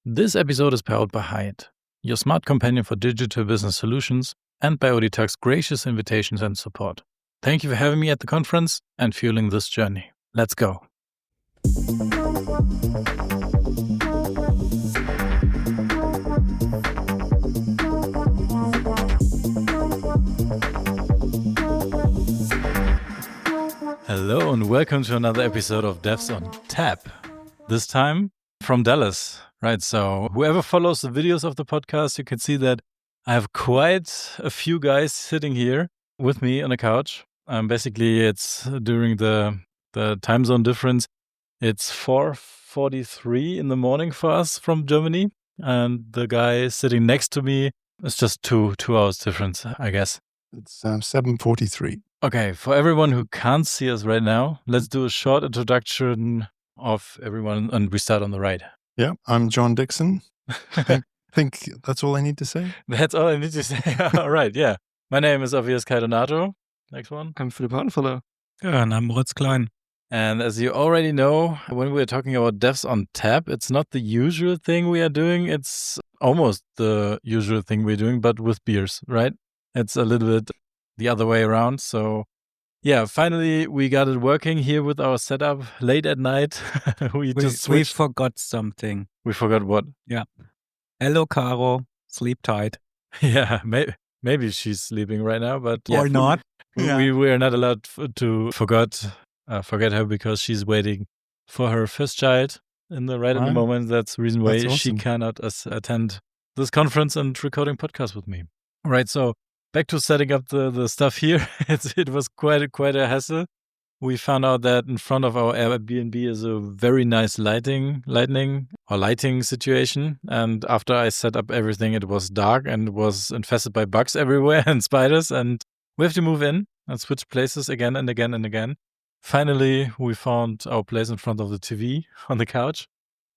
This episode is powered by Hyatt, your smart companion for digital business solutions, and by Auditag's gracious invitations and support. Thank you for having me at the conference and fueling this journey. Let's go. Hello and welcome to another episode of Devs on Tap. This time from Dallas, right? So whoever follows the videos of the podcast, you can see that I have quite a few guys sitting here with me on a couch. Basically, it's during the time zone difference. It's 4:43 in the morning for us from Germany, and the guy sitting next to me is just two hours difference, I guess. It's 7:43. Okay, for everyone who can't see us right now, let's do a short introduction of everyone, and we start on the right. Yeah, I'm John Dixon. I think that's all I need to say. That's all I need to say. All right, yeah. My name is obvious Kai Donato. Next one. I'm Philipp Hanfeller. Yeah, and I'm Moritz Klein. And as you already know, when we're talking about Devs on Tap, it's not the usual thing we are doing. It's almost the usual thing we're doing, but with beers, right? It's a little bit the other way around. So yeah, finally we got it working here with our setup late at night. we forgot something. We forgot what? Yeah. Hello, Caro. Sleep tight. Yeah, maybe she's sleeping right now, but yeah, or not. We are not allowed to forget her because she's waiting for her first child at the moment. That's the reason why she cannot attend this conference and recording podcast with me. All right, so back to setting up the stuff here. It was quite a hassle. We found out that in front of our Airbnb is a very nice lighting situation. And after I set up everything, it was dark and it was infested by bugs everywhere and spiders. And we have to move in and switch places again and again and again. Finally, we found our place in front of the TV on the couch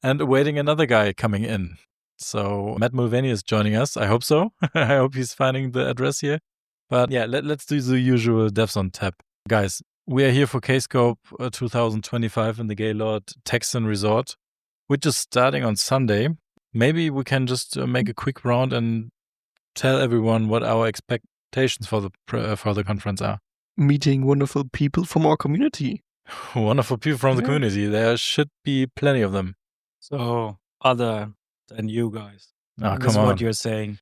and awaiting another guy coming in. So Matt Mulvaney is joining us. I hope so. I hope he's finding the address here. But yeah, let's do the usual Devs on Tap. Guys, we are here for KSCOPE25 in the Gaylord Texan Resort, which is starting on Sunday. Maybe we can just make a quick round and tell everyone what our expectations for the conference are. Meeting wonderful people from our community. Wonderful people from the community. There should be plenty of them. So other than you guys. Oh, That's come on. what you're saying.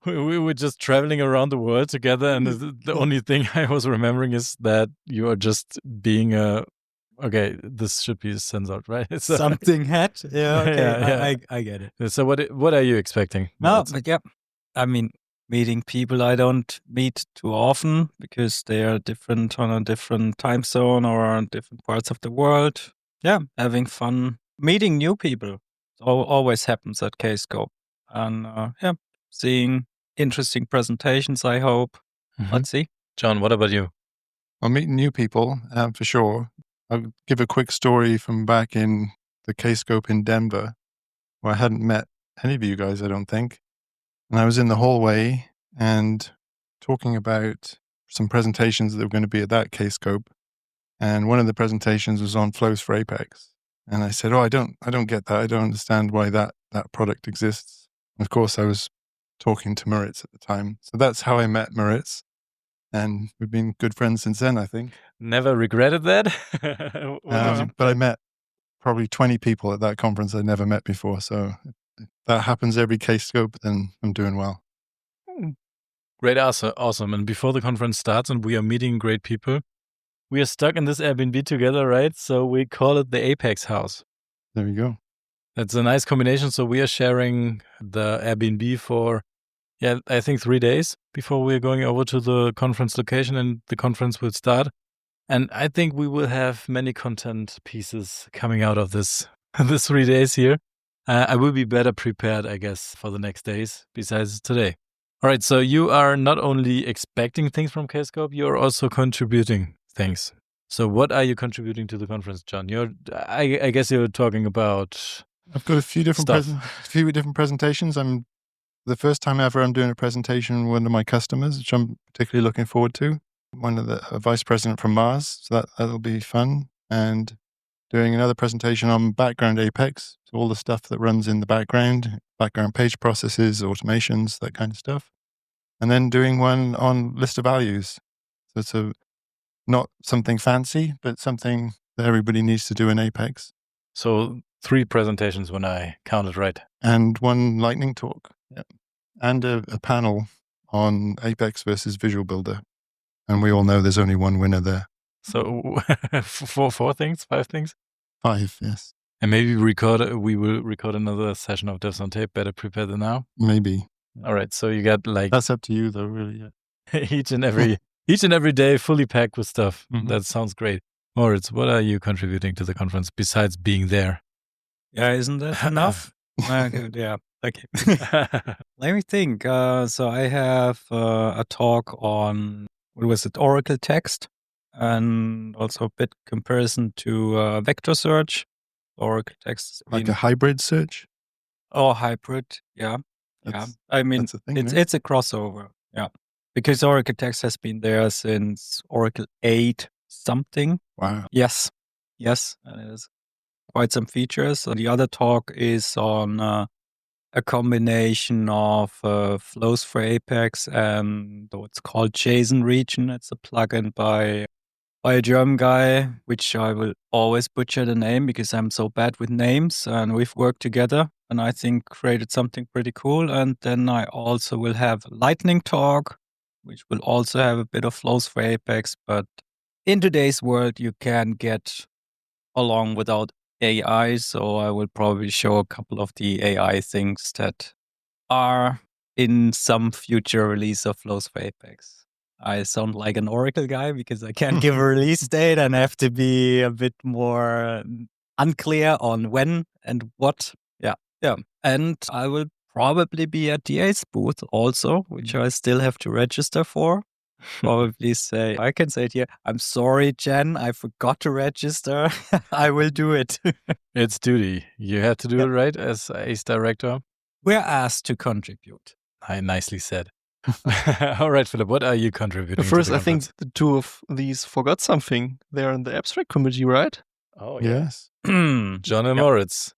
We were just traveling around the world together, and the only thing I was remembering is that you are just being okay, this should be censored, right? Something hat. Yeah, okay. Yeah. I get it. So what are you expecting? No, but yeah. I mean, meeting people I don't meet too often because they are different on a different time zone or on different parts of the world. Yeah, having fun. Meeting new people always happens at KSCOPE. And seeing interesting presentations, I hope. Mm-hmm. Let's see. John, what about you? Well, meeting new people, for sure. I'll give a quick story from back in the KSCOPE in Denver, where I hadn't met any of you guys, I don't think. And I was in the hallway and talking about some presentations that were going to be at that KSCOPE. And one of the presentations was on flows for Apex. And I said, I don't get that. I don't understand why that product exists. And of course, I was talking to Moritz at the time. So that's how I met Moritz. And we've been good friends since then, I think. Never regretted that? But I met probably 20 people at that conference I'd never met before. So if that happens every KSCOPE, then I'm doing well. Great, awesome. And before the conference starts and we are meeting great people, we are stuck in this Airbnb together, right? So we call it the Apex House. There we go. That's a nice combination. So we are sharing the Airbnb for, I think 3 days before we're going over to the conference location and the conference will start. And I think we will have many content pieces coming out of this 3 days here. I will be better prepared, I guess, for the next days besides today. All right. So you are not only expecting things from KSCOPE, you're also contributing things. So what are you contributing to the conference, John? I guess you're talking about. I've got a few different presentations. The first time ever I'm doing a presentation with one of my customers, which I'm particularly looking forward to. A vice president from Mars, so that'll be fun. And doing another presentation on background Apex, So all the stuff that runs in the background page processes, automations, that kind of stuff. And then doing one on list of values. So it's not something fancy, but something that everybody needs to do in Apex. So 3 presentations when I counted right. And one lightning talk. Yeah. And a panel on Apex versus Visual Builder. And we all know there's only one winner there. So 4 things, 5 things? 5, yes. And maybe we will record another session of Devs on Tape, better prepared than now. Maybe. All right, so you got like That's up to you though, really. Yeah. each and every day fully packed with stuff. Mhm. That sounds great. Moritz, what are you contributing to the conference besides being there? Yeah, isn't that enough? Good, yeah, okay. Let me think. So I have a talk on, what was it, Oracle text, and also a bit comparison to vector search. Oracle text. Like a hybrid search? Oh, hybrid. Yeah. Yeah. That's- I mean, that's a thing, it's right? it's a crossover. Yeah. Because Oracle text has been there since Oracle 8 something. Wow. Yes. Yes. And it has quite some features. The other talk is on a combination of flows for Apex and what's called JSON region. It's a plugin by a German guy, which I will always butcher the name because I'm so bad with names. And we've worked together and I think created something pretty cool. And then I also will have a lightning talk, which will also have a bit of flows for Apex. But in today's world, you can get along without AI. So I will probably show a couple of the AI things that are in some future release of flows for Apex. I sound like an Oracle guy because I can't give a release date and have to be a bit more unclear on when and what. Yeah. Yeah. And I will probably be at DA's booth also, which I still have to register for. Probably say, I can say it here. I'm sorry, Jen, I forgot to register. I will do it. It's duty. You have to do it, right, as ACE director? We're asked to contribute. Nicely said. All right, Philip, what are you contributing First, to the I think conference? the 2 of these forgot something. They're in the abstract committee, right? Oh, Yes. John and Yep. Moritz.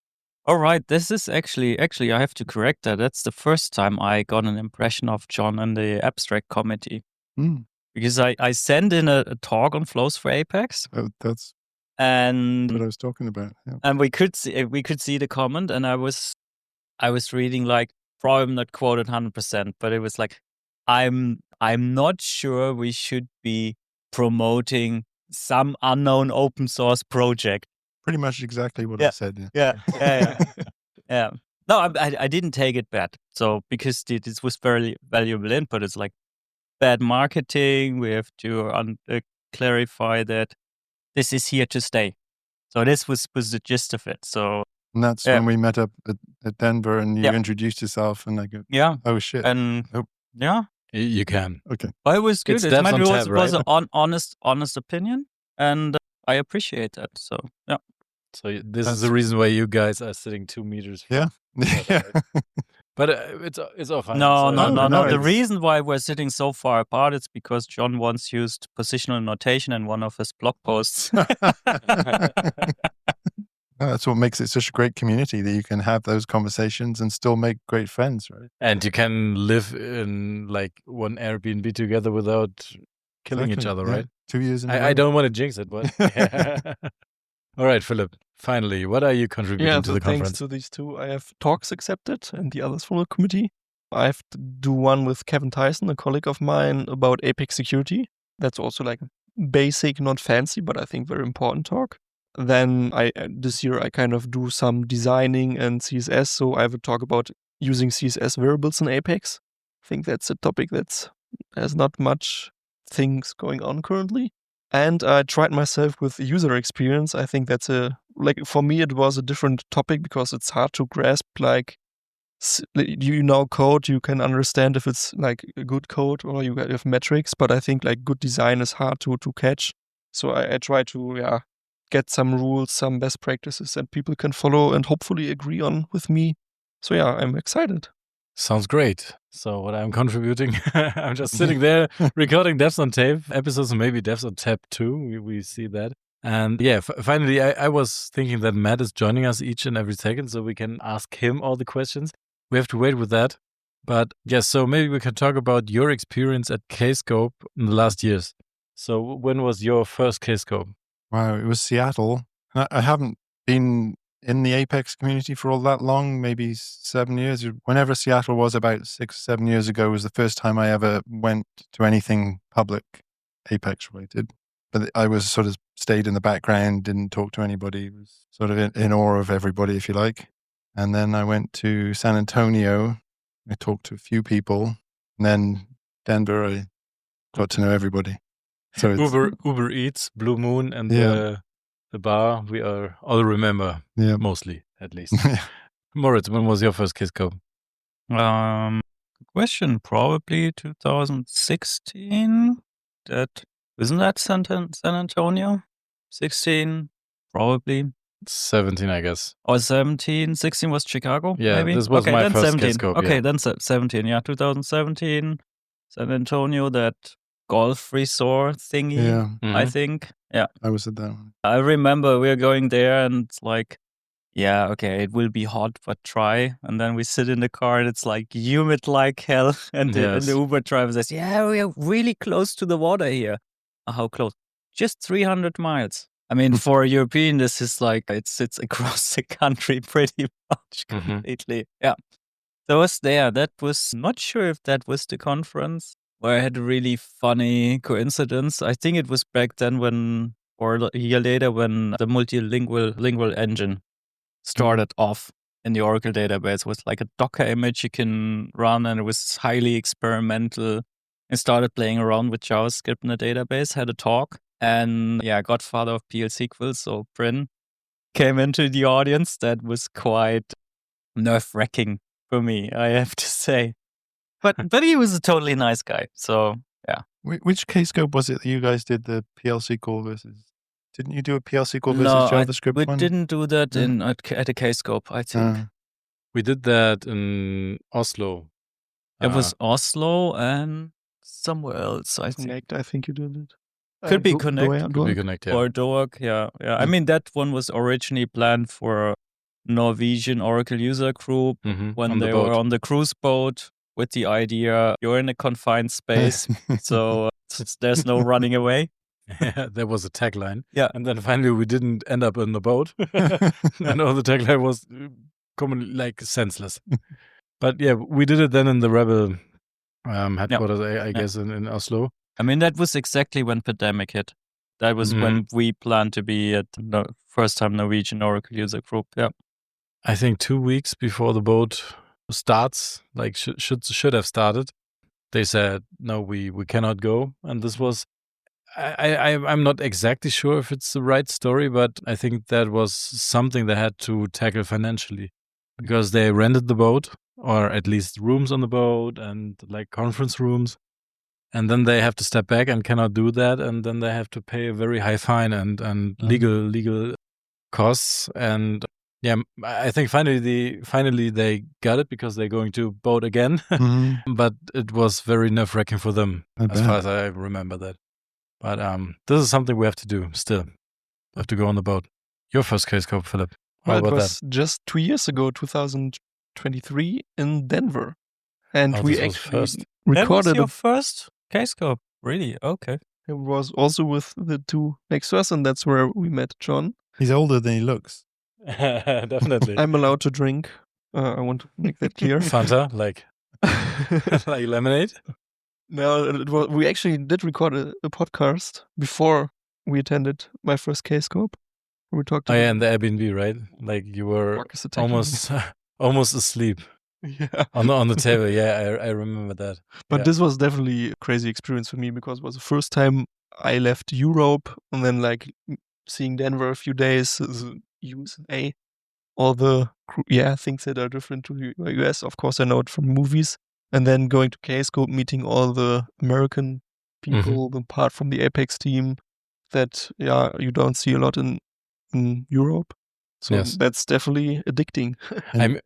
All right, this is actually, I have to correct that. That's the first time I got an impression of John in the abstract committee. Mm. Because I sent in a talk on flows for Apex, That's what and I was talking about. Yeah. and we could see the comment, and I was reading like, probably not quoted 100%, but it was like, I'm not sure we should be promoting some unknown open source project. Pretty much exactly what Yeah. I said. Yeah. Yeah. No, I didn't take it bad. So because this was very valuable input, it's like bad marketing. We have to clarify that this is here to stay. So this was the gist of it. So And that's Yeah. when we met up at Denver and you Yep. introduced yourself and I go, yeah, oh shit. and Nope. yeah, You can. Okay. but it was good. It's It devs on tab, was right? an honest opinion, and I appreciate that. So yeah. So this is That's- the reason why you guys are sitting 2 meters. Yeah. Yeah, But it's all fine. No. no, The it's- reason why we're sitting so far apart is because John once used positional notation in one of his blog posts. That's what makes it such a great community, that you can have those conversations and still make great friends, right? And you can live in like one Airbnb together without killing each Exactly, other, yeah. right? 2 years in a row. I don't want to jinx it, but all right, Philip. Finally, what are you contributing Yeah, to the thanks conference? to these 2, I have talks accepted and the others from the committee. I have to do one with Kevin Tyson, a colleague of mine, about Apex security. That's also like basic, not fancy, but I think very important talk. Then this year I kind of do some designing and CSS. So I have a talk about using CSS variables in Apex. I think that's a topic that has not much things going on currently. And I tried myself with user experience. I think that's for me, it was a different topic because it's hard to grasp. Like, you know, code, you can understand if it's like a good code or you have metrics, but I think like good design is hard to catch. So I try to, get some rules, some best practices that people can follow and hopefully agree on with me. So yeah, I'm excited. Sounds great. So what I'm contributing, I'm just sitting there recording Devs on Tape episodes, and maybe Devs on Tap too. We see that. And yeah, finally, I was thinking that Matt is joining us each and every second, so we can ask him all the questions. We have to wait with that. But yes, so maybe we can talk about your experience at KSCOPE in the last years. So when was your first KSCOPE? Wow, it was Seattle. I haven't been in the Apex community for all that long, maybe 7 years. Whenever Seattle was about 6, 7 years ago was the first time I ever went to anything public Apex related. But I was sort of stayed in the background, didn't talk to anybody, was sort of in awe of everybody, if you like. And then I went to San Antonio. I talked to a few people. And then Denver, I got to know everybody. So it's, Uber Eats, Blue Moon, and Yeah. the bar we all remember, yeah. mostly at least. Moritz, when was your first KSCOPE? Good question. Probably 2016. Isn't that San Antonio? 16, probably. 17, I guess. Or 17. 16 was Chicago. Yeah, maybe? this was okay, my then first 17. KSCOPE, Okay, yeah. then 17. Yeah, 2017. San Antonio, that golf resort thingy. Yeah. I Mhm. think. Yeah. I was at that one. I remember we were going there and it's like, yeah, okay, it will be hot, but try. And then we sit in the car and it's like humid like hell. And Yes. the Uber driver says, yeah, we are really close to the water here. How close? Just 300 miles. I mean, for a European, this is like, it's across the country pretty much Mhm. completely. Yeah. So I was there. That was, not sure if that was the conference where I had a really funny coincidence. I think it was back then when, or a year later, when the multilingual engine started off in the Oracle database. It was like a Docker image you can run, and it was highly experimental. I started playing around with JavaScript in the database, had a talk, and yeah, godfather of PL/SQL, so Bryn, came into the audience. That was quite nerve-wracking for me, I have to say. But he was a totally nice guy. So yeah. Which KSCOPE was it that you guys did the PLC call versus? Didn't you do a PLC call versus No, JavaScript we one? didn't do that No? at a KSCOPE, I think. We did that in Oslo. It was Oslo and somewhere else, I think. Connect, I think you did it. Could be Connect. Could be Connect, yeah. Or Doak, yeah. I mean, that one was originally planned for Norwegian Oracle user group Mhm, when on the they were boat. on the cruise boat with the idea you're in a confined space, so there's no running away. Yeah, there was a tagline. Yeah. And then finally we didn't end up in the boat. And all the tagline was commonly like senseless. But yeah, we did it then in the Rebel headquarters, I guess, in Oslo. I mean, that was exactly when pandemic hit. That was when we planned to be at the first time Norwegian Oracle user group. Yeah. I think 2 weeks before the boat starts, like should have started, they said, no, we cannot go. And this was, I'm not exactly sure if it's the right story, but I think that was something they had to tackle financially because they rented the boat, or at least rooms on the boat and like conference rooms. And then they have to step back and cannot do that. And then they have to pay a very high fine and legal costs. And yeah, I think finally they got it because they're going to boat again. But it was very nerve-wracking for them, as far as I remember that. But this is something we have to do still. We have to go on the boat. Your first KSCOPE, Philip. How Well, about it was just 2 years ago, 2023 in Denver. And we this was actually first. That was recorded your first KSCOPE? Really? Okay. it was also with the two next to us, and that's where we met John. He's older than he looks. Definitely. I'm allowed to drink. I want to make that clear. Fanta, like like lemonade. No, we actually did record a podcast before we attended my first KSCOPE. We talked Oh about yeah, in the Airbnb, right? Like you were Marcus attacking me. almost asleep Yeah. on the table. Yeah, I remember that. But Yeah. this was definitely a crazy experience for me because it was the first time I left Europe and then like seeing Denver a few days, the USA, all the things that are different to the US. Of course, I know it from movies. And then going to KSCOPE, meeting all the American people, apart from the Apex team, that you don't see a lot in Europe. So Yes. that's definitely addicting.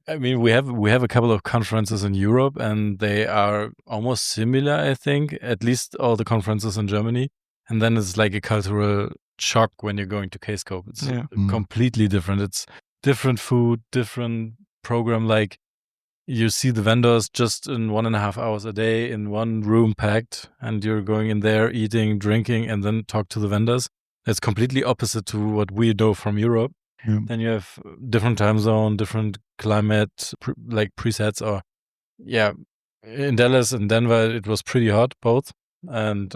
I mean, we have a couple of conferences in Europe, and they are almost similar. I think at least all the conferences in Germany, and then it's like a cultural shock when you're going to KSCOPE. It's Yeah. completely different. It's different food, different program. Like you see the vendors just in 1.5 hours a day in one room packed, and you're going in there, eating, drinking, and then talk to the vendors. It's completely opposite to what we know from Europe. Yeah. Then you have different time zone, different climate, like presets. Or in Dallas and Denver, it was pretty hot both, and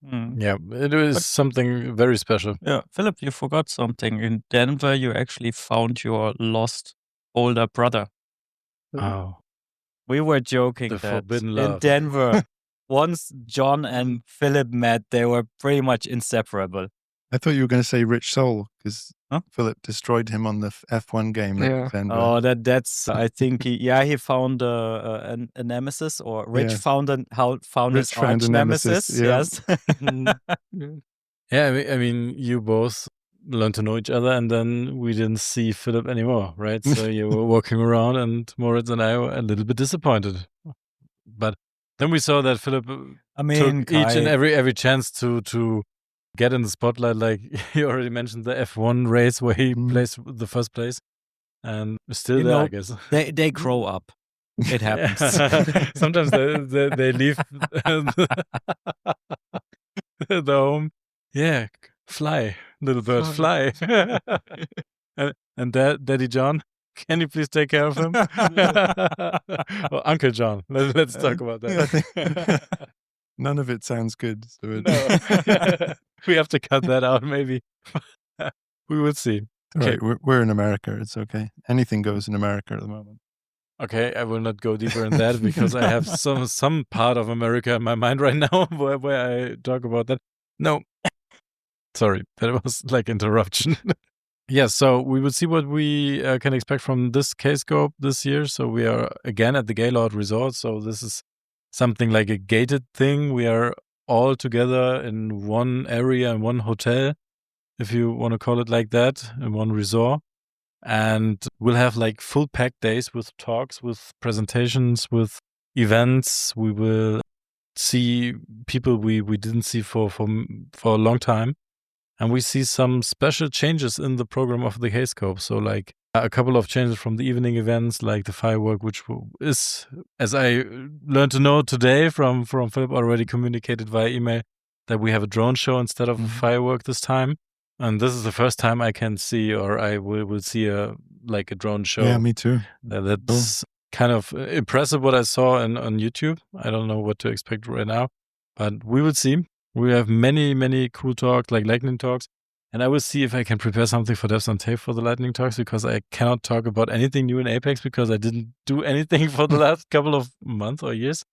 it was something very special. Yeah, Philip, you forgot something. In Denver, you actually found your lost older brother. Oh, We were joking the that forbidden in love. Denver, once John and Philip met, they were pretty much inseparable. I thought you were going to say Rich Soul because Huh? Philip destroyed him on the F1 game at Denver. Oh, that's. I think he found a nemesis, or Rich Yes. found Rich his found arch a nemesis. nemesis, yeah. Yes. Yeah, I mean, you both learned to know each other, and then we didn't see Philip anymore, right? So you were walking around, and Moritz and I were a little bit disappointed. But then we saw that Philip took each and every chance to get in the spotlight. Like you already mentioned, the F1 race where he placed the first place, and still there, I guess. They grow up. It happens. Sometimes they leave the home. Yeah, fly, little bird, fly. And Daddy John, can you please take care of him? Or Uncle John. Let's talk about that. None of it sounds good. So No. We have to cut that out, maybe. We will see. Okay, we're in America. It's okay. Anything goes in America at the moment. Okay, I will not go deeper in that because I have some part of America in my mind right now where I talk about that. No, sorry, that was like interruption. Yeah, so we will see what we can expect from this KSCOPE this year. So we are again at the Gaylord Resort. So this is something like a gated thing. We are all together in one area, in one hotel, if you want to call it like that, in one resort. And we'll have like full packed days with talks, with presentations, with events. We will see people we didn't see for a long time. And we see some special changes in the program of the KSCOPE. So like a couple of changes from the evening events, like the firework, which is, as I learned to know today from Philip, already communicated via email, that we have a drone show instead of a firework this time. And this is the first time I can see, or I will see a drone show. Yeah, me too. That's kind of impressive what I saw on YouTube. I don't know what to expect right now, but we will see. We have many, many cool talks, like lightning talks. And I will see if I can prepare something for Devs on Tape for the lightning talks, because I cannot talk about anything new in Apex because I didn't do anything for the last couple of months or years.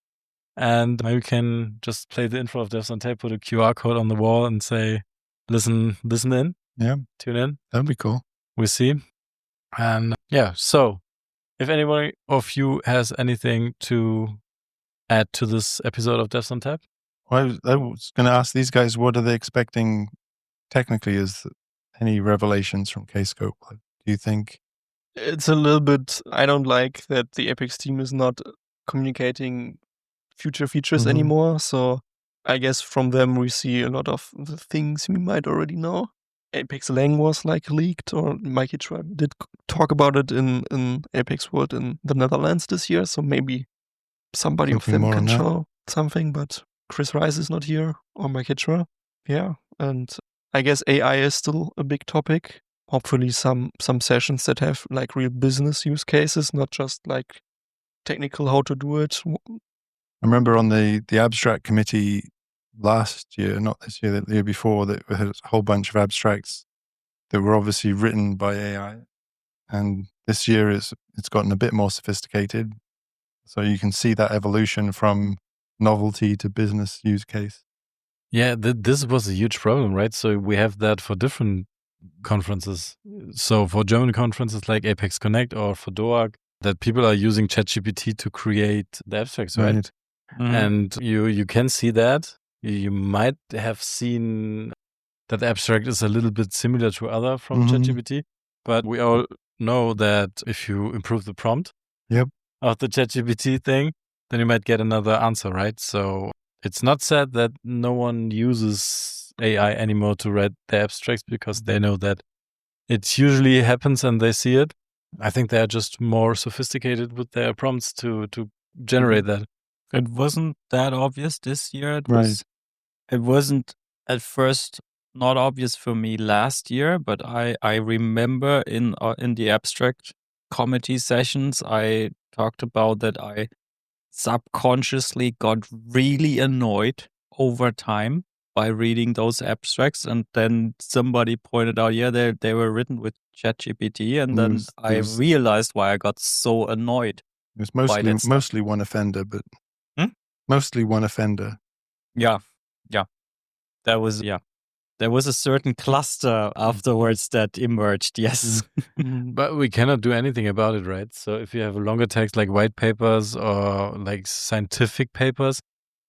And maybe we can just play the intro of Devs on Tape, put a QR code on the wall and say, listen in. Yeah. Tune in. That'd be cool. We'll see. And yeah, so if anybody of you has anything to add to this episode of Devs on Tap? Well, I was going to ask these guys, what are they expecting technically as any revelations from KSCOPE? Do you think? It's a little bit, I don't like that the Apex team is not communicating future features anymore. So I guess from them we see a lot of the things we might already know. Apex Lang was like leaked, or Mikey did talk about it in Apex World in the Netherlands this year. So maybe somebody of them can show something, but Chris Rice is not here, or Mike Hitchra. Yeah, and I guess AI is still a big topic. Hopefully some sessions that have like real business use cases, not just like technical how to do it. I remember on the abstract committee last year, not this year, the year before, that we had a whole bunch of abstracts that were obviously written by AI. And this year it's gotten a bit more sophisticated. So you can see that evolution from novelty to business use case. Yeah, this was a huge problem, right? So we have that for different conferences. So for German conferences like Apex Connect or for DOAG, that people are using ChatGPT to create the abstracts, right? And you can see that. You might have seen that the abstract is a little bit similar to other from ChatGPT, but we all know that if you improve the prompt of the ChatGPT thing, then you might get another answer, right? So it's not said that no one uses AI anymore to write the abstracts because they know that it usually happens and they see it. I think they're just more sophisticated with their prompts to generate that. It wasn't that obvious this year. Right. It wasn't at first not obvious for me last year, but I remember in the abstract committee sessions I talked about that I subconsciously got really annoyed over time by reading those abstracts, and then somebody pointed out, yeah, they were written with ChatGPT, and then I realized why I got so annoyed. It was by that stuff. mostly one offender, but mostly one offender. Yeah. There was a certain cluster afterwards that emerged. Yes. But we cannot do anything about it, right? So if you have a longer text like white papers or like scientific papers,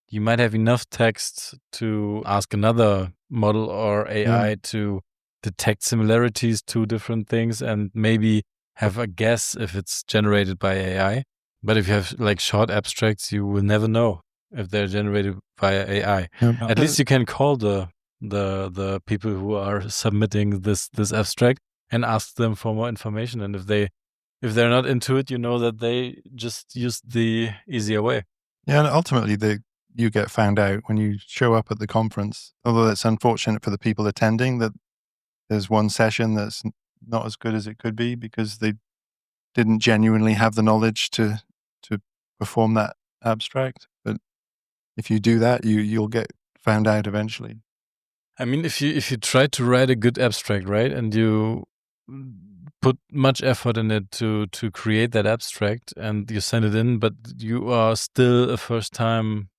you might have enough text to ask another model or AI to detect similarities to different things and maybe have a guess if it's generated by AI. But if you have like short abstracts, you will never know if they're generated via AI. At least you can call the people who are submitting this abstract and ask them for more information. And if they're not into it, you know that they just used the easier way. Yeah, and ultimately you get found out when you show up at the conference. Although it's unfortunate for the people attending that there's one session that's not as good as it could be because they didn't genuinely have the knowledge to perform that abstract. But if you do that, you'll get found out eventually. I mean, if you try to write a good abstract, right, and you put much effort in it to create that abstract and you send it in, but you are still a first-time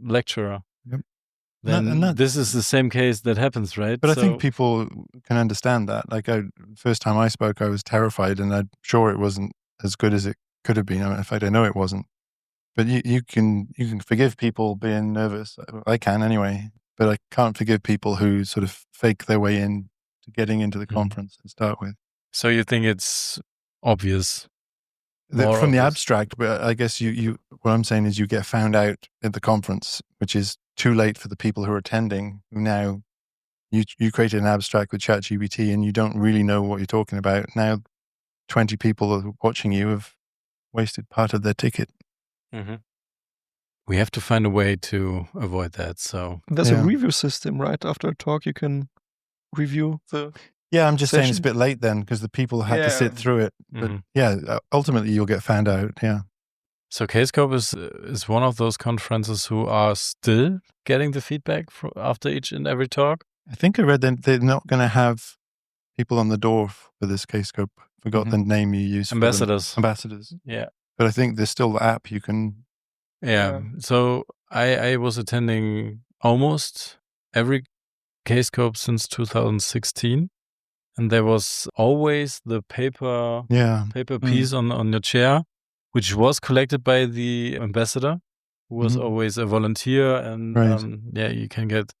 lecturer, then this is the same case that happens, right? But I think people can understand that. Like, first time I spoke, I was terrified, and I'm sure it wasn't as good as it could have been. I mean, in fact, I know it wasn't. But you can forgive people being nervous. I can anyway. But I can't forgive people who sort of fake their way in to getting into the conference to start with. So you think it's obvious? From the abstract, but I guess what I'm saying is you get found out at the conference, which is too late for the people who are attending, who now you created an abstract with ChatGPT and you don't really know what you're talking about. Now 20 people are watching you have wasted part of their ticket. We have to find a way to avoid that. So there's a review system, right? After a talk, you can review the I'm just saying it's a bit late then because the people had to sit through it. But ultimately you'll get found out. So KSCOPE is one of those conferences who are still getting the feedback after each and every talk. I think I read that they're not going to have people on the door for this KSCOPE. Forgot the name you used. Ambassadors. Ambassadors. Yeah. But I think there's still the app you can. Yeah. So I was attending almost every KSCOPE since 2016. And there was always the paper piece on your chair, which was collected by the ambassador, who was always a volunteer. And you can get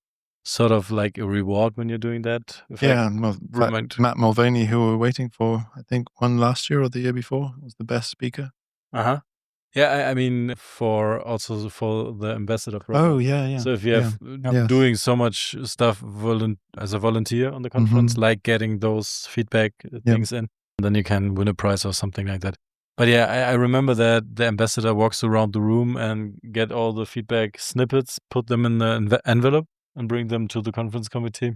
sort of like a reward when you're doing that. Matt Mulvaney, who we were waiting for, I think one last year or the year before, was the best speaker. Yeah, I mean, for the ambassador program. Oh, yeah. So if you have doing so much stuff as a volunteer on the conference, like getting those feedback things in, then you can win a prize or something like that. But I remember that the ambassador walks around the room and get all the feedback snippets, put them in the envelope and bring them to the conference committee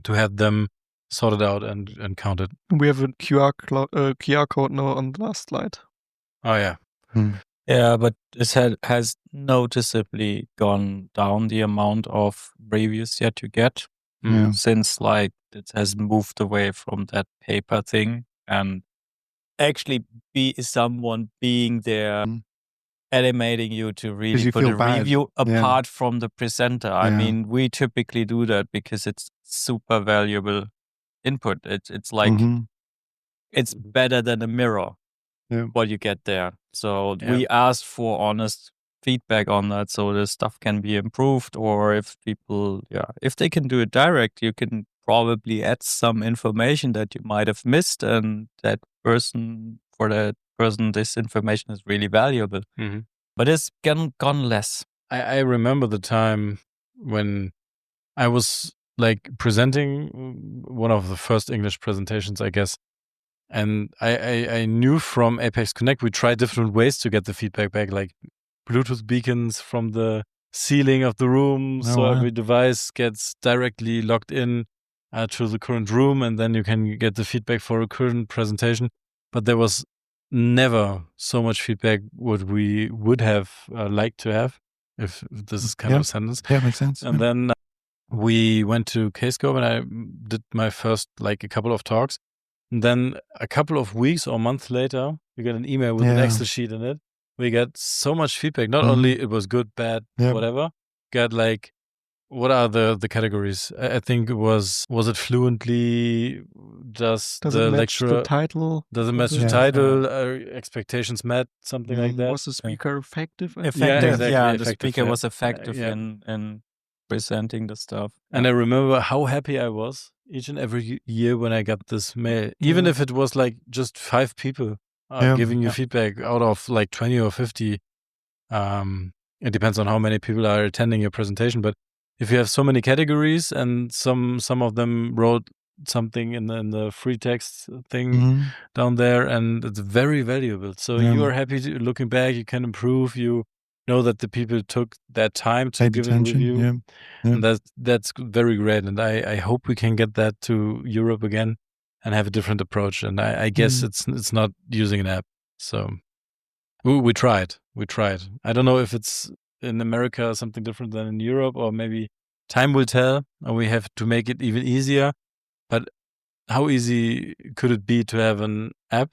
to have them sorted out and counted. We have a QR code now on the last slide. Oh, yeah. Yeah, but this has noticeably gone down the amount of reviews yet you get since like it has moved away from that paper thing and actually be someone being there animating you to really put a review apart from the presenter. I mean, we typically do that because it's super valuable input. It's like it's better than a mirror. What you get there. So we asked for honest feedback on that so the stuff can be improved, or if people, if they can do it direct, you can probably add some information that you might have missed, and for that person, this information is really valuable. But it's gone less. I remember the time when I was like presenting one of the first English presentations, I guess. And I knew from Apex Connect, we tried different ways to get the feedback back, like Bluetooth beacons from the ceiling of the room. Oh, So wow. every device gets directly logged in to the current room, and then you can get the feedback for a current presentation. But there was never so much feedback what we would have liked to have, if this is kind of a sentence. Yeah, makes sense. And then we went to KSCOPE and I did my first, like, a couple of talks. And then a couple of weeks or months later, we get an email with an Excel sheet in it. We get so much feedback. Not only it was good, bad, whatever. Got like, what are the categories? I think it was it fluently? Does the lecturer the title? Does it match the title? Expectations met? Something like that. Was the speaker effective? Effective, exactly, the effective, speaker was effective in presenting the stuff. And I remember how happy I was each and every year when I got this mail, even if it was like just 5 people giving you feedback out of like 20 or 50. It depends on how many people are attending your presentation, but if you have so many categories and some of them wrote something in the free text thing down there, and it's very valuable. So you are happy looking back, you can improve, you know that the people took that time to give a review. And that's very great. And I hope we can get that to Europe again and have a different approach. And I guess it's not using an app. So we tried. I don't know if it's in America something different than in Europe, or maybe time will tell, or we have to make it even easier. But how easy could it be to have an app?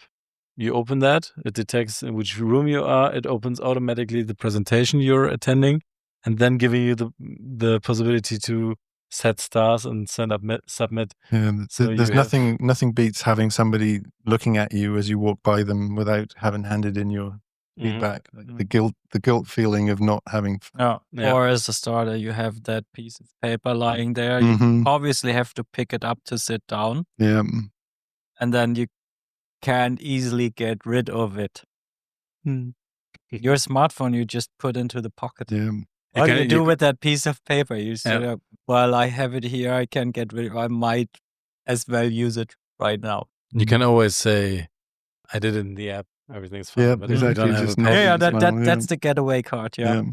You open that, it detects in which room you are, it opens automatically the presentation you're attending, and then giving you the possibility to set stars and submit. Yeah, So there's nothing beats having somebody looking at you as you walk by them without having handed in your feedback. Like the guilt feeling of not having. Or as a starter, you have that piece of paper lying there. You obviously have to pick it up to sit down. Yeah. And then you can't easily get rid of it. Your smartphone, you just put into the pocket. Yeah. What do you do with that piece of paper? You say, well, I have it here. I can get rid of it. I might as well use it right now. You can always say, I did it in the app. Everything's fine. Yeah, but exactly. You don't have that's the getaway card. Yeah.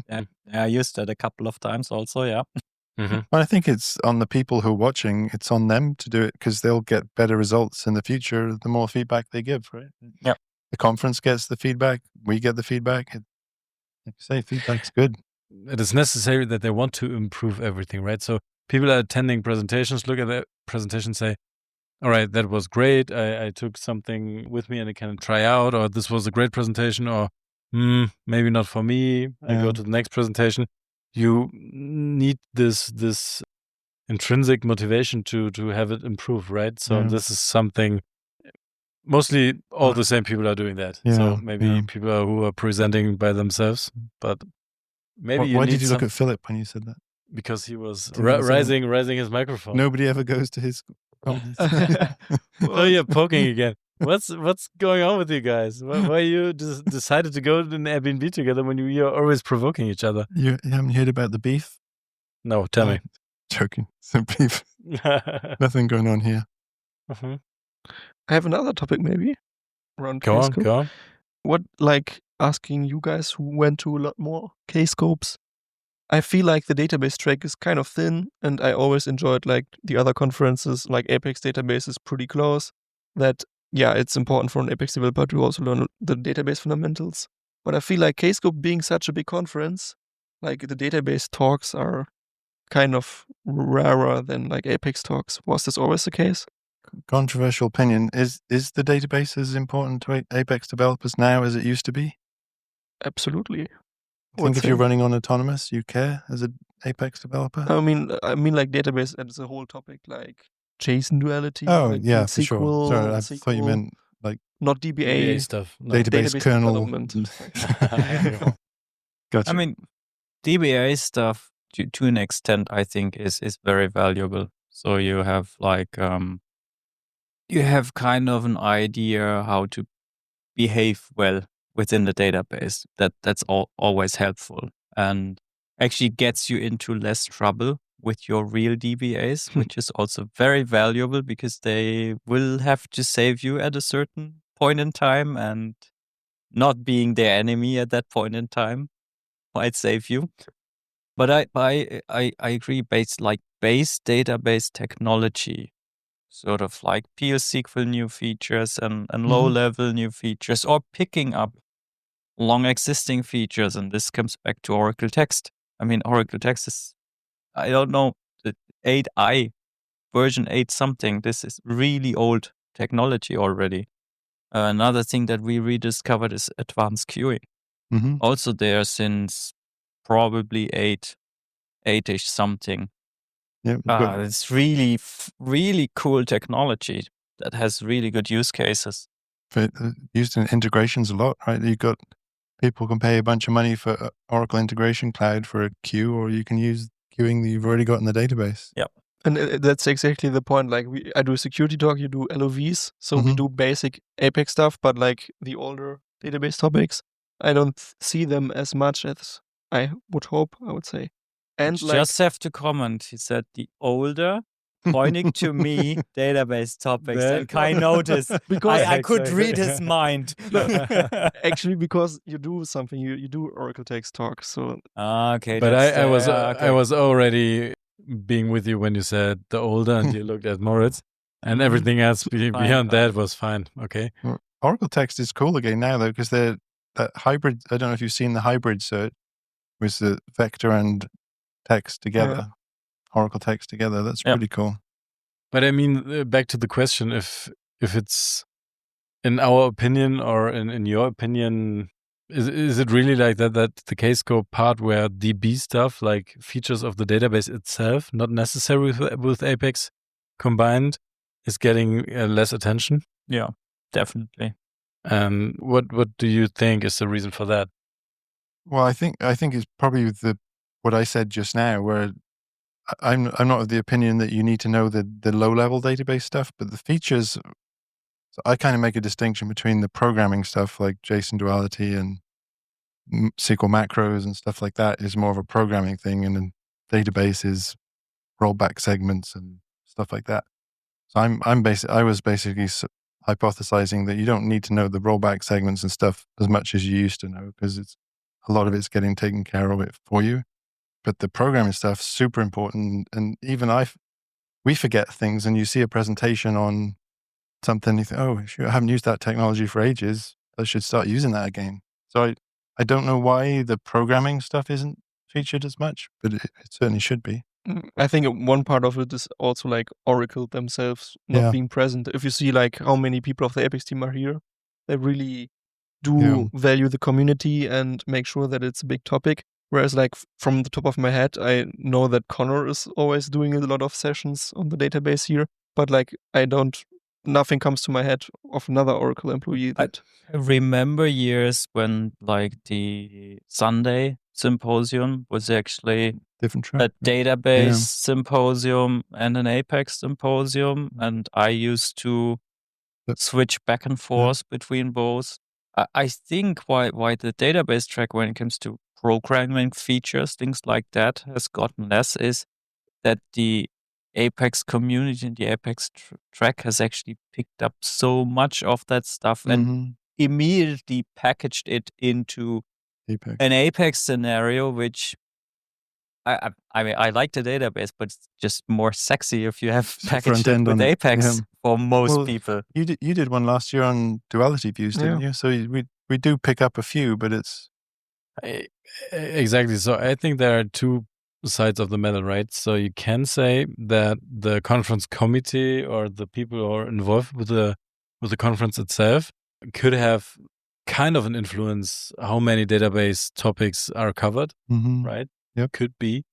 I used that a couple of times also. Yeah. Well, I think it's on the people who are watching. It's on them to do it because they'll get better results in the future the more feedback they give, right? Yeah. The conference gets the feedback. We get the feedback. Like you say, feedback's good. It is necessary that they want to improve everything, right? So people are attending presentations, look at the presentation, say, all right, that was great. I took something with me and I can try out, or this was a great presentation, or maybe not for me. I go to the next presentation. You need this intrinsic motivation to have it improve, right? So this is something mostly all the same people are doing that. So maybe people who are presenting by themselves, but maybe why did you look at Philip when you said that? Because he was raising his microphone. Nobody ever goes to his comments. Oh, you're poking again. What's going on with you guys? Why you decided to go to an Airbnb together when you're always provoking each other? You haven't heard about the beef? No, tell me. Joking. Some beef. Nothing going on here. I have another topic maybe around Go KSCOPE. on. What, like, asking you guys who went to a lot more KSCOPEs, I feel like the database track is kind of thin, and I always enjoyed like the other conferences, like Apex database is pretty close. That, it's important for an Apex developer to also learn the database fundamentals. But I feel like KSCOPE being such a big conference, like the database talks are kind of rarer than like Apex talks. Was this always the case? Controversial opinion. Is the database as important to Apex developers now as it used to be? Absolutely. I think if you're running on autonomous, you care as an Apex developer? I mean like database as a whole topic, like JSON duality. Oh, like yeah, for SQL, sure. Sorry, I SQL, thought you meant like not DBA stuff. No. database kernel. development. Gotcha. I mean, DBA stuff to an extent, I think, is very valuable. So you have like you have kind of an idea how to behave well within the database. That's always helpful and actually gets you into less trouble with your real DBAs, which is also very valuable because they will have to save you at a certain point in time, and not being their enemy at that point in time might save you. But I agree, base database technology, sort of like PL/SQL new features and low level new features, or picking up long existing features. And this comes back to Oracle Text. I mean, Oracle Text is, I don't know, the 8i, version 8 something. This is really old technology already. Another thing that we rediscovered is advanced queuing. Also there since probably 8-ish something. It's really, really cool technology that has really good use cases. Used in integrations a lot, right? You've got people can pay a bunch of money for Oracle Integration Cloud for a queue, or you can use queuing that you've already got in the database. Yep. And that's exactly the point. Like I do a security talk, you do LOVs. So we do basic Apex stuff, but like the older database topics, I don't see them as much as I would hope, I would say. And you just have to comment. He said the older, pointing to me, database topics. And Kai noticed because I could read his mind. Actually, because you do something, you do Oracle Text talk. So okay, but I was already being with you when you said the older, and you looked at Moritz, and everything else beyond that was fine. Okay. Well, Oracle Text is cool again now though, because that hybrid. I don't know if you've seen the hybrid search with the vector and text together, Oracle Text together. That's pretty cool. But I mean, back to the question: if it's in our opinion or in your opinion, is it really like that the KSCOPE part where DB stuff, like features of the database itself, not necessary with Apex combined, is getting less attention? Yeah, definitely. And what do you think is the reason for that? Well, I think it's probably what I said just now, where I'm not of the opinion that you need to know the low level database stuff, but the features. So I kind of make a distinction between the programming stuff like JSON duality and SQL macros and stuff like that is more of a programming thing, and then database is rollback segments and stuff like that. So I was basically hypothesizing that you don't need to know the rollback segments and stuff as much as you used to know, because a lot of it's getting taken care of it for you. But the programming stuff is super important, and even we forget things, and you see a presentation on something, you think, oh, shoot, I haven't used that technology for ages. I should start using that again. So I don't know why the programming stuff isn't featured as much, but it certainly should be. I think one part of it is also like Oracle themselves not being present. If you see like how many people of the Apex team are here, they really do value the community and make sure that it's a big topic. Whereas like from the top of my head, I know that Connor is always doing a lot of sessions on the database here, but like nothing comes to my head of another Oracle employee that... I remember years when like the Sunday symposium was actually different track, a database symposium and an Apex symposium, and I used to switch back and forth between both. I think why the database track, when it comes to programming features, things like that, has gotten less is that the Apex community and the Apex track has actually picked up so much of that stuff and immediately packaged it into an Apex scenario, which I mean, I like the database, but it's just more sexy if you have packaged it with Apex for most people. You did one last year on duality views, didn't you? So we do pick up a few, but it's... Exactly. So I think there are two sides of the medal, right? So you can say that the conference committee or the people who are involved with the conference itself could have kind of an influence how many database topics are covered, right? Yep. Could be.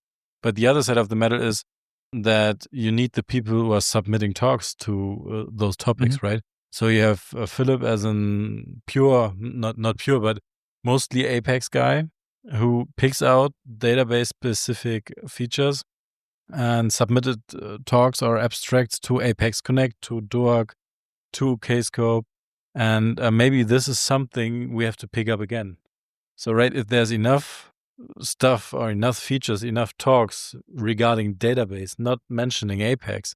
But the other side of the medal is that you need the people who are submitting talks to those topics, right? So you have Philip as an pure, not pure, but mostly Apex guy who picks out database specific features and submitted talks or abstracts to Apex Connect, to DOAG, to KSCOPE. And maybe this is something we have to pick up again. So, right, if there's enough stuff or enough features, enough talks regarding database, not mentioning Apex,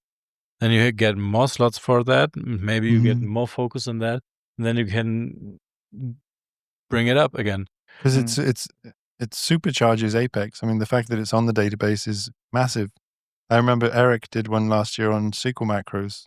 then you get more slots for that. Maybe you get more focus on that, and then you can bring it up again. Because it supercharges Apex. I mean, the fact that it's on the database is massive. I remember Eric did one last year on SQL macros,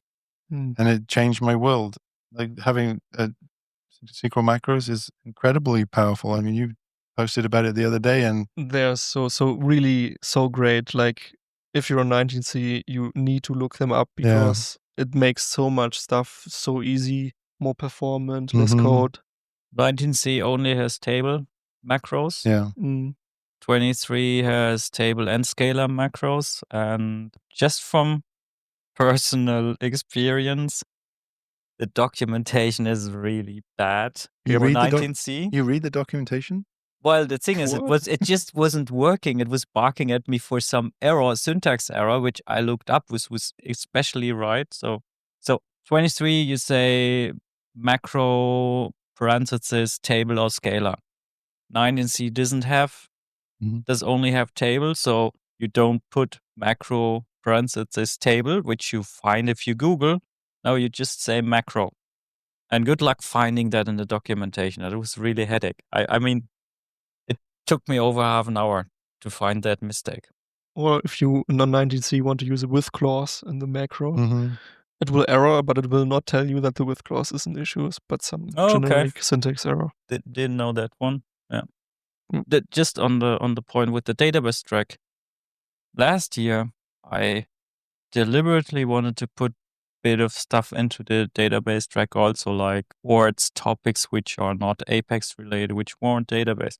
and it changed my world. Like having SQL macros is incredibly powerful. I mean, you posted about it the other day, and they're so really so great. Like if you're on 19C, you need to look them up because it makes so much stuff so easy, more performant, less code. 19C only has table macros. Yeah. 23 has table and scalar macros. And just from personal experience, the documentation is really bad. You read 19C. You read the documentation? Well, the thing is, it just wasn't working. It was barking at me for some error, syntax error, which I looked up was especially right. So 23, you say macro parenthesis table or scalar. 19C does only have table, so you don't put macro parenthesis table, which you find if you Google. No, you just say macro. And good luck finding that in the documentation. That was really a headache. I mean, it took me over half an hour to find that mistake. Or if you in 19C want to use a with clause in the macro, it will error, but it will not tell you that the with clause is an issue, but some generic syntax error. Didn't know that one. Yeah. Just on the point with the database track. Last year, I deliberately wanted to put a bit of stuff into the database track also, like words, topics which are not Apex related, which weren't database.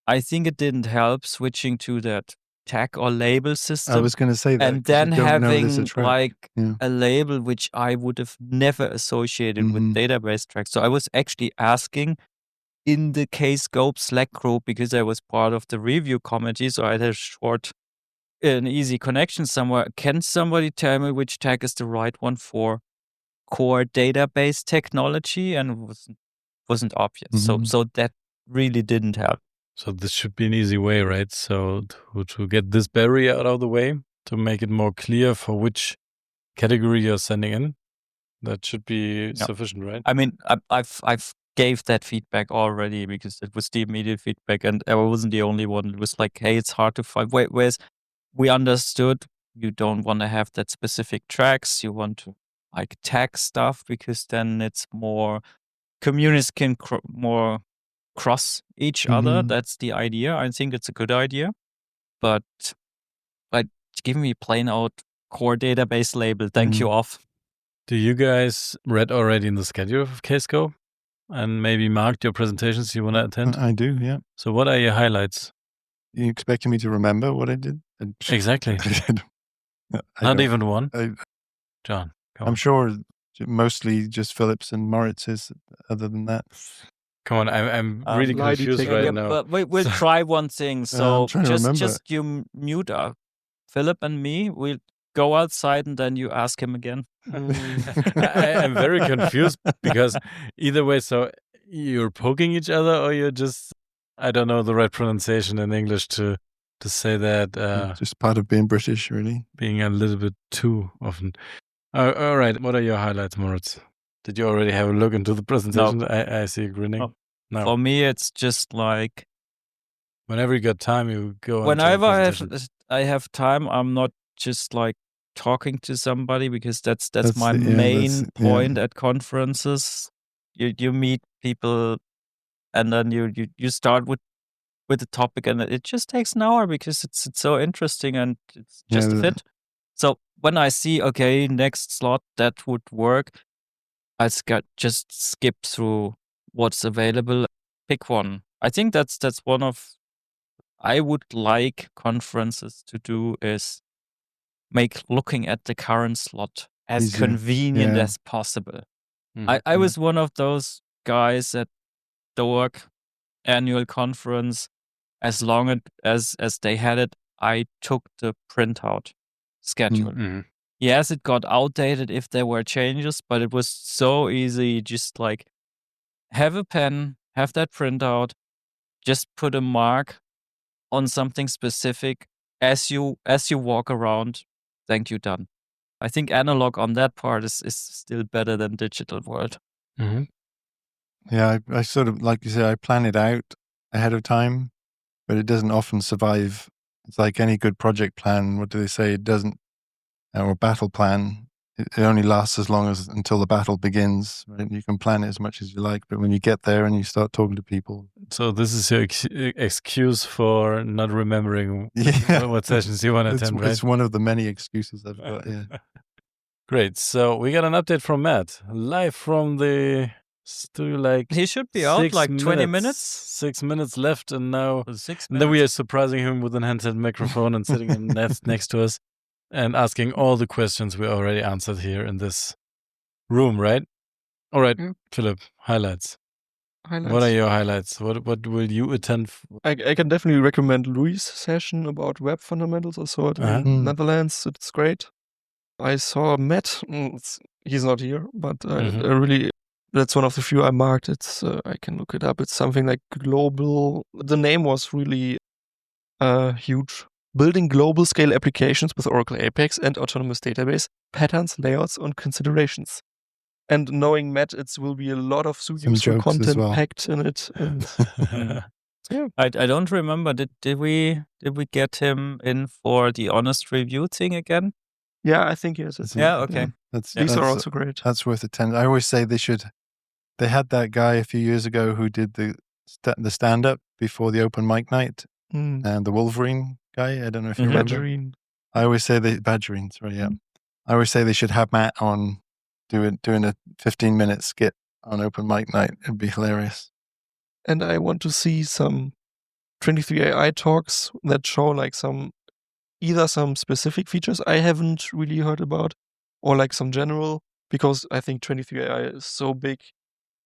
I think it didn't help switching to that tag or label system. I was going to say that. And then having like a label which I would have never associated with database track. So I was actually asking in the KSCOPE Slack group, because I was part of the review committee, so I had an easy connection somewhere. Can somebody tell me which tag is the right one for core database technology? And it wasn't obvious. So that really didn't help. So this should be an easy way, right? So to get this barrier out of the way, to make it more clear for which category you're sending in, that should be sufficient, right? I mean, I've gave that feedback already because it was the immediate feedback, and I wasn't the only one. It was like, hey, it's hard to find. Whereas we understood you don't want to have that specific tracks. You want to like tag stuff because then it's more communities can more cross each other. That's the idea. I think it's a good idea, but give me plain out core database label. Thank you off. Do you guys read already in the schedule of KSCOPE and maybe marked your presentations you want to attend? I do, yeah. So what are your highlights? You expecting me to remember what I did? Exactly. Not even one? John, come on. I'm sure mostly just Phillips and Moritz's, other than that. Come on, I'm really confused right now. But we'll try one thing. So just you mute Philip and me. We'll go outside and then you ask him again. I'm very confused because either way, so you're poking each other or you're just, I don't know the right pronunciation in English to say that. Just part of being British, really. Being a little bit too often. All right, what are your highlights, Moritz? Did you already have a look into the presentation? No. I see you grinning. No. For me, it's just like whenever you got time, you go. Whenever I have time, I'm not just like talking to somebody because that's my main point at conferences. You meet people, and then you start with the topic, and it just takes an hour because it's so interesting and it's just a fit. So when I see next slot that would work, I just skip through what's available, pick one. I think that's one of I would like conferences to do is make looking at the current slot as easier, convenient as possible. I was one of those guys at the work annual conference. As long as they had it, I took the printout schedule. Yes, it got outdated if there were changes, but it was so easy. Just like have a pen, have that printout, just put a mark on something specific as you walk around. Thank you, done. I think analog on that part is still better than digital world. Mhm. Yeah, I sort of, like you say, I plan it out ahead of time, but it doesn't often survive. It's like any good project plan. What do they say? It doesn't, or battle plan. It only lasts as long as until the battle begins. Right? You can plan it as much as you like, but when you get there and you start talking to people, So this is your excuse for not remembering yeah, what sessions you want to attend, right? it's one of the many excuses I've got. Yeah. Great. So we got an update from Matt, live from the studio. Like He should be out 6 like 20 minutes. 6 minutes left, and now 6 and then we are minutes. surprising him with an handheld microphone and sitting in next to us and asking all the questions we already answered here in this room, right? All right, Yeah. Philip, highlights. Highlights. What are your highlights? What will you attend? I can definitely recommend Louis' session about web fundamentals. I saw it in Uh-huh. Netherlands. It's great. I saw Matt. He's not here, but Mhm. I really, that's one of the few I marked. It's I can look it up. It's something like global. The name was really huge. Building global scale applications with Oracle Apex and autonomous database patterns, layouts, and considerations. And knowing Matt, it will be a lot of Some useful jokes as content well. packed in it. And yeah. I don't remember. Did we get him in for the honest review thing again? Yeah, I think yes. That's Yeah, okay. These are also great. That's worth attending. I always say they had that guy a few years ago who did the stand-up before the open mic night, and the Wolverine guy. I don't know if you remember. Badgerine. I always say Badgerine, sorry, yeah. I always say they should have Matt on doing a 15-minute skit on open mic night. It'd be hilarious. And I want to see some 23AI talks that show like either some specific features I haven't really heard about, or like some general, because I think 23AI is so big,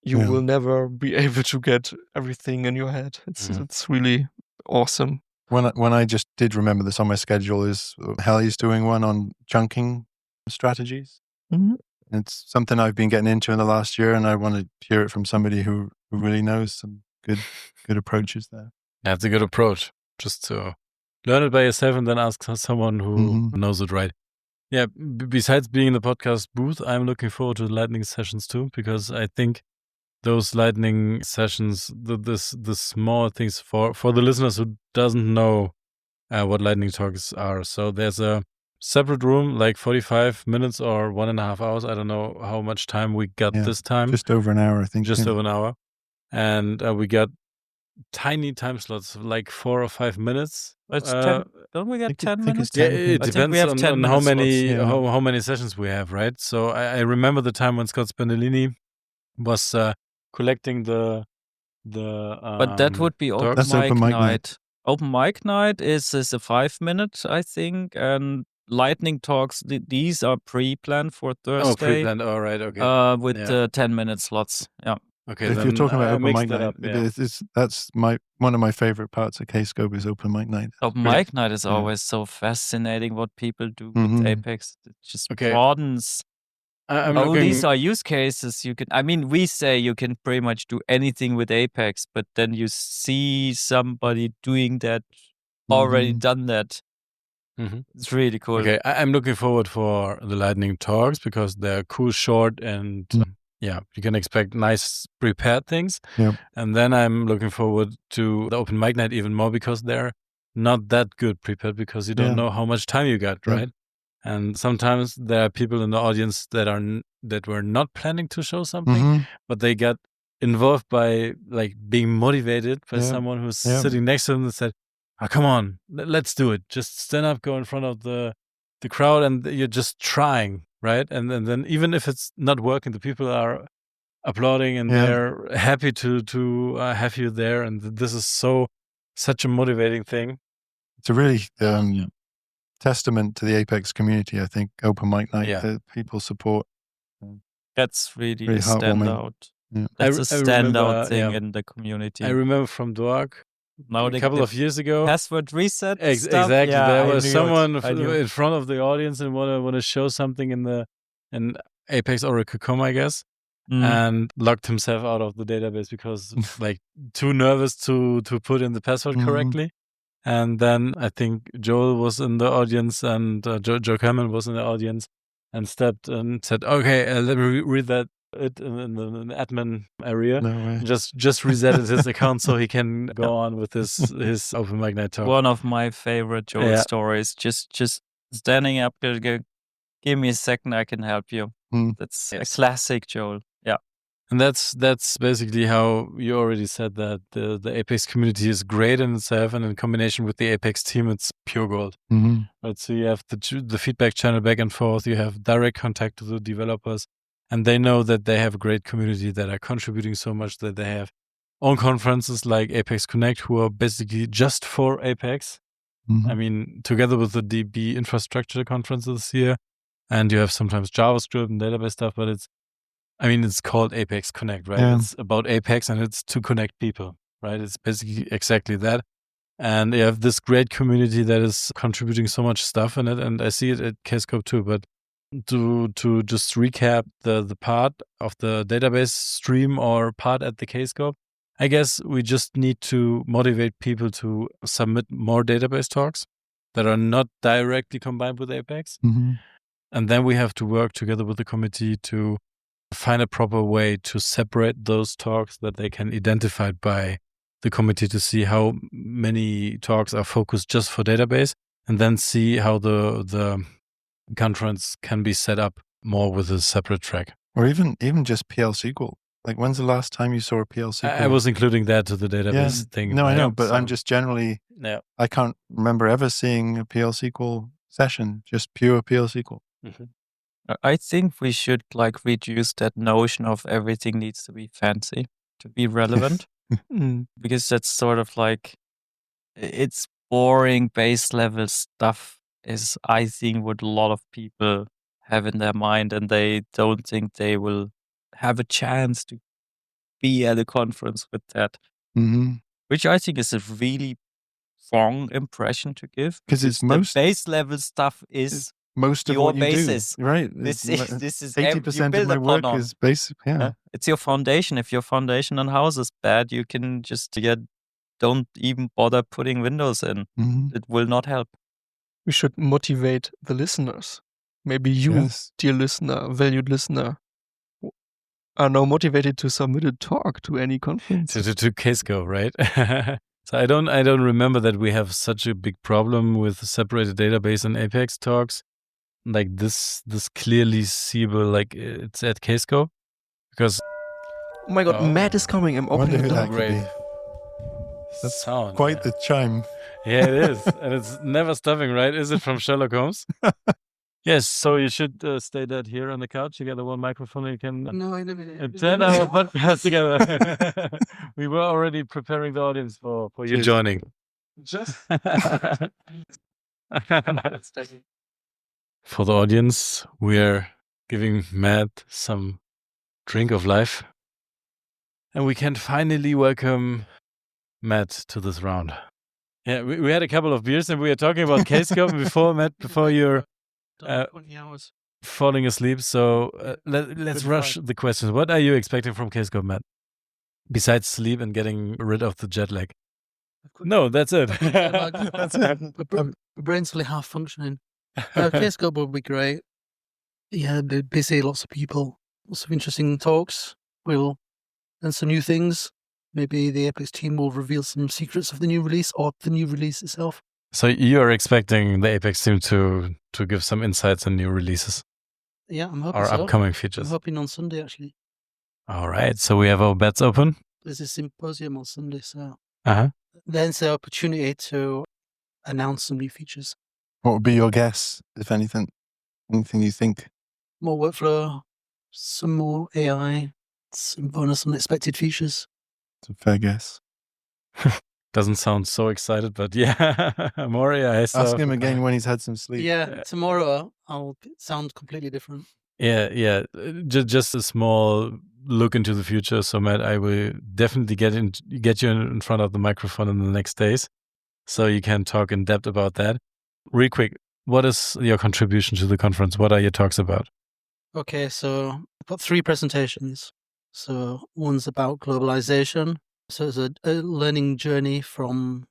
you Yeah. will never be able to get everything in your head. It's really awesome. When I just did remember this on my schedule is Helly's doing one on chunking strategies. Mm-hmm. It's something I've been getting into in the last year, and I want to hear it from somebody who really knows some good approaches there. That's a good approach. Just to learn it by yourself and then ask someone who knows it right. Yeah, besides being in the podcast booth, I'm looking forward to the lightning sessions too, because I think those lightning sessions, the small things for the listeners who doesn't know what lightning talks are. So there's a separate room, like 45 minutes or 1.5 hours. I don't know how much time we got this time. Just over an hour, I think. Just over an hour. And we got tiny time slots, like 4 or 5 minutes. It's 10, don't we get 10 minutes? Yeah, it depends on how many slots. how many sessions we have, right? So I remember the time when Scott Spendolini was collecting the but that would be open That's mic open mic night. Open mic night is a 5 minute, I think, and lightning talks. These are pre-planned for Thursday. Oh, pre-planned. All right, okay. With 10 minute slots. Yeah. Okay. If you're talking about open mic night, up, yeah. that's one of my favorite parts of KSCOPE is open mic night. Open mic night is always so fascinating. What people do with Apex, it just broadens. These are use cases you can. I mean, we say you can pretty much do anything with Apex, but then you see somebody doing that, already done that. It's really cool. Okay, I'm looking forward for the lightning talks because they're cool, short, and yeah, you can expect nice prepared things. Yep. And then I'm looking forward to the open mic night even more because they're not that good prepared because you don't know how much time you got, right? And sometimes there are people in the audience that were not planning to show something, but they got involved by like being motivated by someone who's sitting next to them and said, "Oh, come on, let's do it. Just stand up, go in front of the crowd, and you're just trying, right? And then even if it's not working, the people are applauding and they're happy to have you there. And this is such a motivating thing. It's a really testament to the Apex community, I think, open mic night that people support. That's really a standout. Yeah. That's a standout thing in the community. I remember from Dwarg now a couple of years ago. Password reset stuff. Exactly. Yeah, there was someone in front of the audience and want to show something in Apex Oracle.com, I guess, and locked himself out of the database because like too nervous to put in the password correctly. And then I think Joel was in the audience, and Joe Cameron was in the audience, and stepped and said, "Okay, let me read that in the admin area." No way. Just resetted his account so he can go on with his open mic night talk. One of my favorite Joel stories. Just standing up, go, give me a second, I can help you. That's a classic Joel. Yeah. And that's basically how you already said that the Apex community is great in itself, and in combination with the Apex team, it's pure gold. Right, so you have the feedback channel back and forth. You have direct contact to the developers, and they know that they have a great community that are contributing so much that they have own conferences like Apex Connect, who are basically just for Apex. I mean, together with the DB infrastructure conferences here, and you have sometimes JavaScript and database stuff, but it's called Apex Connect, right? Yeah. It's about Apex and it's to connect people, right? It's basically exactly that. And you have this great community that is contributing so much stuff in it. And I see it at KSCOPE too. But to just recap the part of the database stream or part at the KSCOPE, I guess we just need to motivate people to submit more database talks that are not directly combined with Apex. And then we have to work together with the committee to find a proper way to separate those talks that they can identify by the committee to see how many talks are focused just for database, and then see how the conference can be set up more with a separate track. Or even just PL SQL. Like, when's the last time you saw a PL SQL? I was including that to the database thing. No, I know, but I'm just generally, I can't remember ever seeing a PL SQL session, just pure PL SQL. I think we should reduce that notion of everything needs to be fancy to be relevant. Because that's sort of it's boring base level stuff is, I think, what a lot of people have in their mind, and they don't think they will have a chance to be at a conference with that. Which I think is a really wrong impression to give. Because it's the base level stuff is most of your what you basis. do, right? This is 80% of my work is basic. Yeah, it's your foundation. If your foundation on house is bad, you can just don't even bother putting windows in. It will not help. We should motivate the listeners. Maybe you, dear listener, valued listener, are now motivated to submit a talk to any conference. To KSCOPE, right? So I don't remember that we have such a big problem with separated database and Apex talks. Like this clearly seeable, like it's at KSCOPE, because oh my god, Matt is coming. I'm opening the door. Great. That's quite the chime. Yeah, it is, and it's never stopping, right? Is it from Sherlock Holmes? Yes. So you should stay dead here on the couch. You get the one microphone. You can. No, I never did. Turn our podcast together. We were already preparing the audience for you joining. Just. For the audience, we're giving Matt some drink of life. And we can finally welcome Matt to this round. Yeah, we had a couple of beers and we were talking about KSCOPE before, Matt, before you're 20 hours. falling asleep. So let's rush the questions. What are you expecting from KSCOPE, Matt? Besides sleep and getting rid of the jet lag? No, that's it. That's it. My brain's fully half functioning. KSCOPE will be great. Yeah, they're busy, lots of people, lots of interesting talks. We'll learn some new things. Maybe the Apex team will reveal some secrets of the new release or the new release itself. So you are expecting the Apex team to give some insights on new releases? Yeah, I'm hoping or so. Upcoming features? I'm hoping on Sunday, actually. All right, so we have our bets open. There's a symposium on Sunday, so then it's the opportunity to announce some new features. What would be your guess, if anything? Anything you think? More workflow, some more AI, some bonus unexpected features. It's a fair guess. Doesn't sound so excited, but yeah, more AI stuff. Ask him again when he's had some sleep. Yeah, tomorrow I'll sound completely different. Yeah. Just a small look into the future. So Matt, I will definitely get you in front of the microphone in the next days, so you can talk in depth about that. Real quick, what is your contribution to the conference? What are your talks about? Okay, so I've got 3 presentations. So one's about globalization. So it's a learning journey from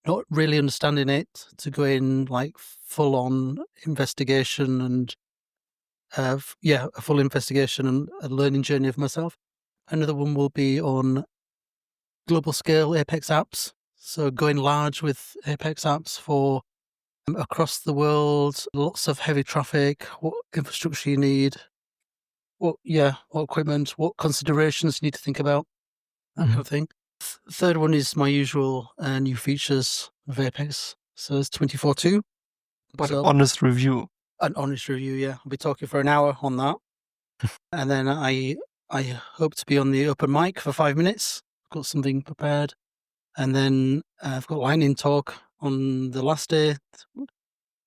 not really understanding it, to go in like full on investigation and a full investigation and a learning journey of myself. Another one will be on global scale Apex apps. So going large with Apex apps for across the world, lots of heavy traffic, what infrastructure you need, what equipment, what considerations you need to think about, that kind of thing. Third one is my usual new features of Apex. So it's 24/2. But So- honest review. An honest review, yeah. I'll be talking for an hour on that. And then I hope to be on the open mic for 5 minutes. I've got something prepared. And then I've got lightning talk on the last day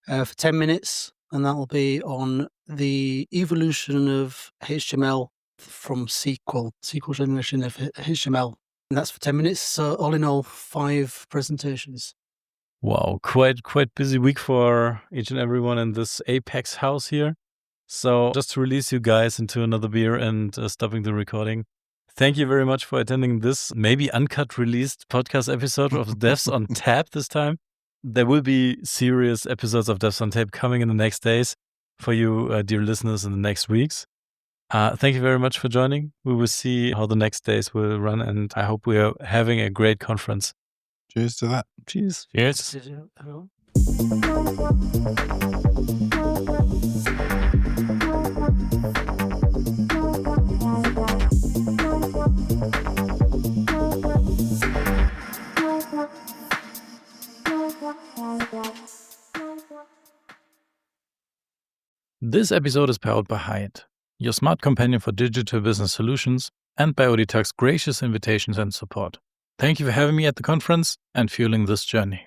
for 10 minutes. And that'll be on the evolution of HTML from SQL generation of HTML. And that's for 10 minutes. So all in all, 5 presentations. Wow, quite busy week for each and everyone in this Apex house here. So just to release you guys into another beer and stopping the recording, thank you very much for attending this maybe uncut released podcast episode of Devs on Tap this time. There will be serious episodes of Devs on Tape coming in the next days for you, dear listeners, in the next weeks. Thank you very much for joining. We will see how the next days will run, and I hope we are having a great conference. Cheers to that. Cheers. Cheers. Everyone. This episode is powered by Hyatt, your smart companion for digital business solutions, and by Auditag's gracious invitations and support. Thank you for having me at the conference and fueling this journey.